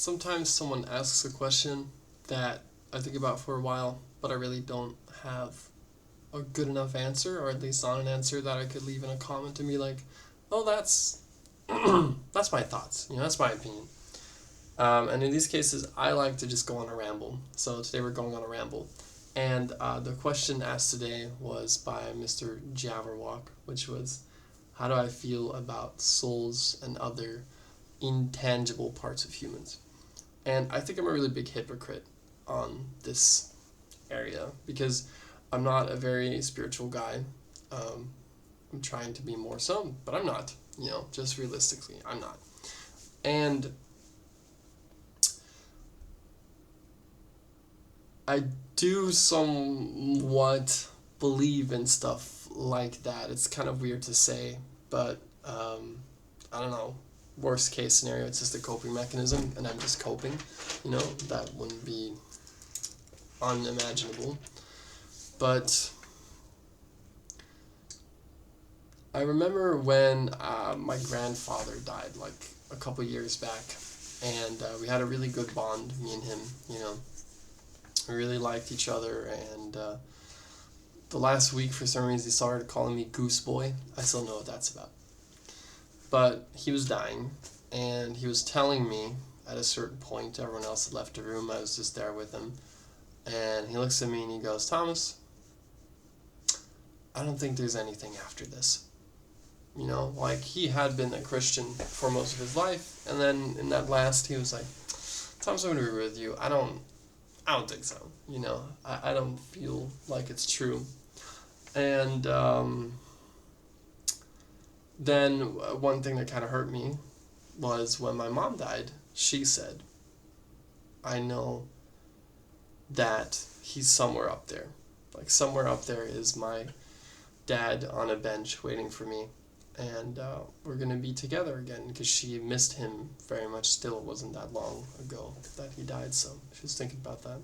sometimes someone asks a question that I think about for a while, but I really don't have a good enough answer, or at least not an answer that I could leave in a comment and be like, oh, that's that's my thoughts, that's my opinion. And in these cases, I like to just go on a ramble. So today we're going on a ramble. And the question asked today was by Mr. Jabberwock, which was, how do I feel about souls and other intangible parts of humans? And I think I'm a really big hypocrite on this area because I'm not a very spiritual guy. I'm trying to be more so, but I'm not. Just realistically, I'm not. And I do somewhat believe in stuff like that. It's kind of weird to say, but I don't know. Worst case scenario, it's just a coping mechanism, and I'm just coping. That wouldn't be unimaginable. But I remember when my grandfather died, like a couple years back, and we had a really good bond, me and him. We really liked each other, and the last week, for some reason, he started calling me Goose Boy. I still know what that's about. But he was dying, and he was telling me at a certain point, everyone else had left the room, I was just there with him, and he looks at me and he goes, Thomas, I don't think there's anything after this. Like he had been a Christian for most of his life, and then in that last, he was like, Thomas, I'm going to be with you. I don't think so. I don't feel like it's true. And then one thing that kind of hurt me was when my mom died. She said, I know that he's somewhere up there. Like somewhere up there is my dad on a bench waiting for me. And we're going to be together again because she missed him very much still. It wasn't that long ago that he died, so she was thinking about that.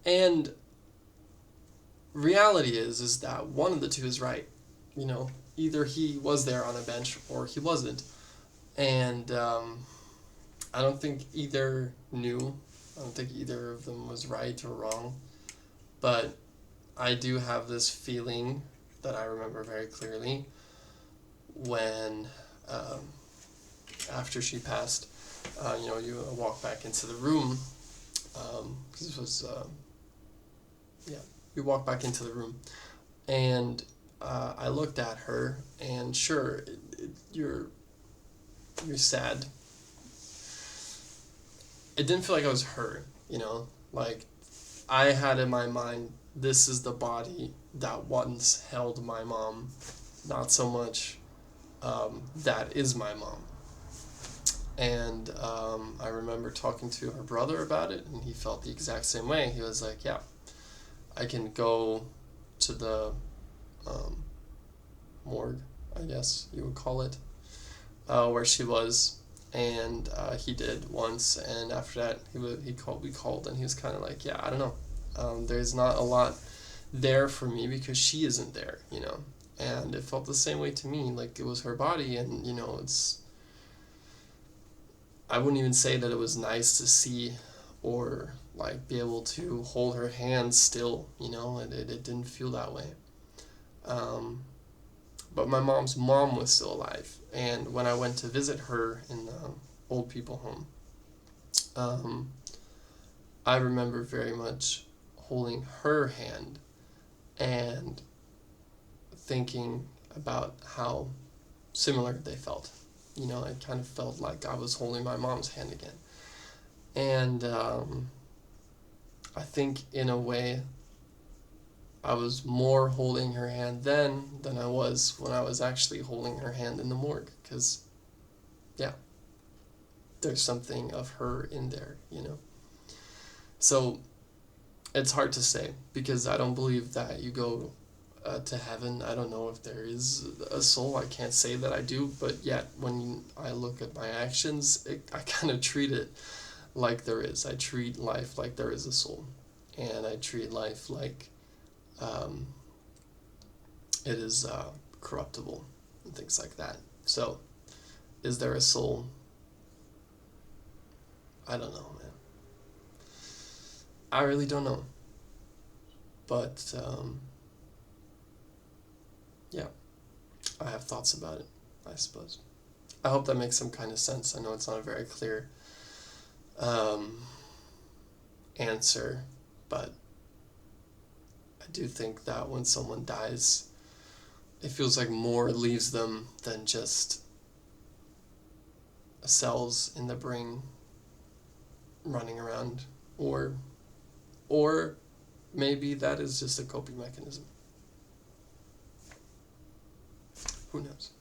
And reality is that one of the two is right. Either he was there on a bench or he wasn't. And I don't think either knew. I don't think either of them was right or wrong. But I do have this feeling that I remember very clearly when, after she passed, you walk back into the room. This was, we walked back into the room, and I looked at her, and sure, you're sad. It didn't feel like I was her, like I had in my mind, this is the body that once held my mom, not so much that is my mom. And I remember talking to her brother about it, and he felt the exact same way. He was like, yeah, I can go to the morgue, I guess you would call it, where she was. And he did once, and after that we called, and he was kind of like, yeah, I don't know. There's not a lot there for me because she isn't there, and it felt the same way to me, like it was her body, and I wouldn't even say that it was nice to see or like be able to hold her hand still, it didn't feel that way. But my mom's mom was still alive, and when I went to visit her in the old people home, I remember very much holding her hand and thinking about how similar they felt. It kind of felt like I was holding my mom's hand again. And I think in a way I was more holding her hand then than I was when I was actually holding her hand in the morgue, because, yeah, there's something of her in there, So it's hard to say, because I don't believe that you go to heaven. I don't know if there is a soul. I can't say that I do, but yet when I look at my actions, I kind of treat it like there is. I treat life like there is a soul, and I treat life like it is corruptible and things like that. So, is there a soul? I don't know, man. I really don't know. But, yeah, I have thoughts about it, I suppose. I hope that makes some kind of sense. I know it's not a very clear answer, but I do think that when someone dies, it feels like more leaves them than just cells in the brain running around, or maybe that is just a coping mechanism. Who knows?